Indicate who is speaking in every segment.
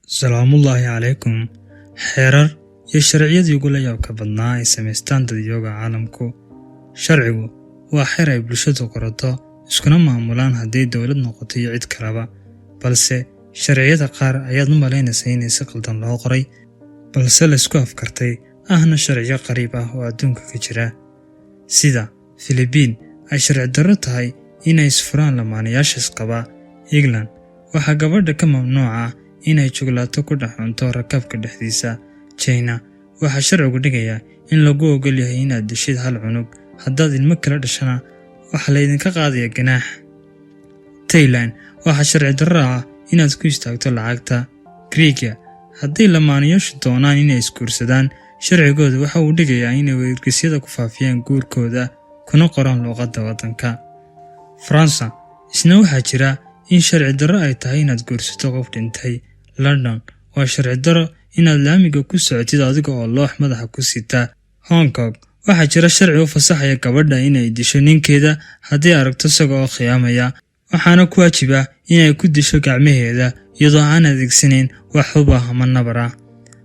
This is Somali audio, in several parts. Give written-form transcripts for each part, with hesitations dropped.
Speaker 1: salaamullaahi calaykum. xeerar iyo sharciyadii ugu la yaabka badnaa ay samaystaan dadyooga caalamku. sharcigu waa xeer ay bulshadu qorato iskuna maamulaan hadday dowlad noqoto iyo cid kaleba, balse sharciyada qaar ayaad u malaynaysa inay si qaldan loo qoray, balse laysku afkartay ahna sharciyo qariib ah oo adduunka ka jira. sida Filibiin ay sharci darro tahay inay isfuraan lamaanayaasha isqaba. England waxaa gabadha ka mamnuuca inay juglaato ku dhex cunto rakaabka dhexdiisa. China waxaa sharcigu dhigayaa in lagu ogol yahay inaad dishid hal cunug, haddaad ilmo kala dhashana waxaa laydinka qaadaya ganaax. Thailand waxaa sharci darro ah inaad ku istaagto lacagta. Greega hadday lamaanayaashu doonaan inay isguursadaan, sharcigooda waxa uu dhigayaa inay wargeysyada ku faafiyaan guurkooda kuna qoraan luuqadda waddanka. Faransa isna waxaa jira in sharci darro ay tahay inaad guursato qof dhintay. London waa sharci darro inaad laamiga ku socotid adiga oo loox madaxa ku sita. Hong Kong waxaa jira sharci u fasaxaya gabadha inay disho ninkeeda haddii aragto isaga oo khiyaamaya, waxaana ku waajiba inay ku disho gacmaheeda iyadoo aan adeegsanayn wax hub ah ama nabar ah.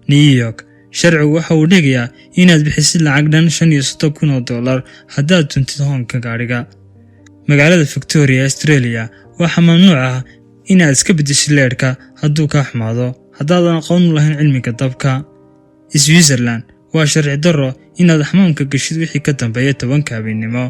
Speaker 1: New York sharcigu waxa uu dhigayaa inaad bixisid lacag dhan $35,000 haddaad tuntid hoonka gaadhiga. Magaalada Victoria, Australia waxaa mamnuuc ah inaad iska bedeshid leedhka hadduu kaa xumaado haddaadan aqoon u lahayn cilmiga dabka. Switzerland waa sharci darro inaad xamaamka gashid wixii ka dambeeya 10 habeenimo.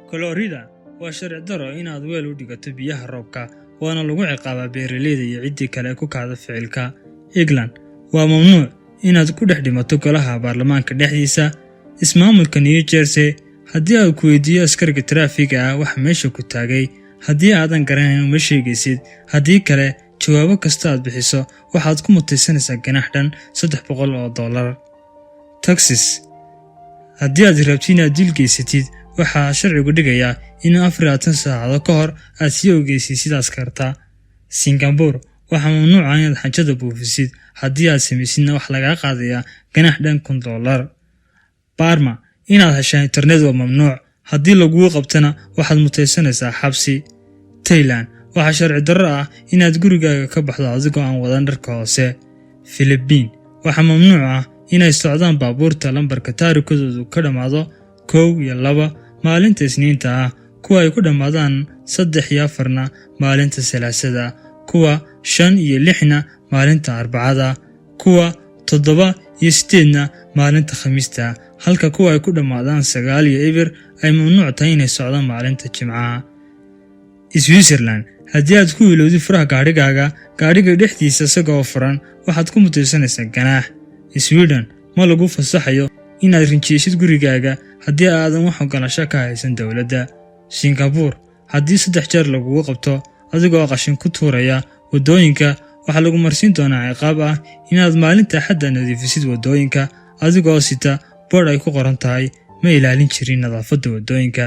Speaker 1: Florida waa sharci darro inaad weel u dhigato biyaha roobka, waana lagu ciqaabaa beeraleyda iyo ciddii kale ku kacda ficilka. England waa mamnuuc inaad ku dhex dhimato golaha baarlamaanka dhexdiisa. Ismaamulka New Jersey haddii aad ku weydiiyo askariga taraafiga ah waxa meesha ku taagay, haddii aadan garanayn uma sheegaysid, haddii kale jawaabo kasta aad bixiso waxaad ku mutaysanaysaa ganaax dhan $300. Texas haddii aad rabtid inaad dil geysatid, waxaa sharcigu dhigayaa in 24 saacadood ka hor aad sii ogeysiisid askarta. Singapore waxaa mamnuuca inaad xajada buufisid, haddii aad samaysidna wax lagaa qaadaya ganaax dhan $1,000. Burma inaad heshaa internet waa mamnuuc, haddii lagugu qabtana waxaad mutaysanaysaa xabsi. Thailand waxaa sharci darro ah inaad gurigaaga ka baxdo adigoo aan wadan dharka hoose. Filibiin waxaa mamnuuc ah inay socdaan baabuurta lambarka taarikadoodu ka dhammaado 1 iyo 2 maalinta Isniinta ah, kuwa ay ku dhammaadaan 3 iyo 4na maalinta Salaasada, kuwa 5 iyo 6na maalinta Arbacada, kuwa 7 iyo 8na maalinta Khamiista, halka kuwa ay ku dhammaadaan 9 iyo 0 ay mamnuuc tahay inay socdaan maalinta Jimcaha. Switzerland haddii aad ku ilowdid furaha gaadhiga dhexdiisa isagoo furan, waxaad ku mutaysanaysaa ganaax. Sweden ma lagu fasaxayo inaad rinjiyeysid gurigaaga haddii aadan wax ogolaansho ka haysan dowladda. Singapore haddii 3 jeer lagugu qabto adigoo qashin ku tuuraya waddooyinka, waxaa lagu marsiin doonaa ciqaab ah inaad maalinta Axadda nadiifisid waddooyinka adigoo sita boodh ay ku qoran tahay ma ilaalin jirin nadaafadda waddooyinka.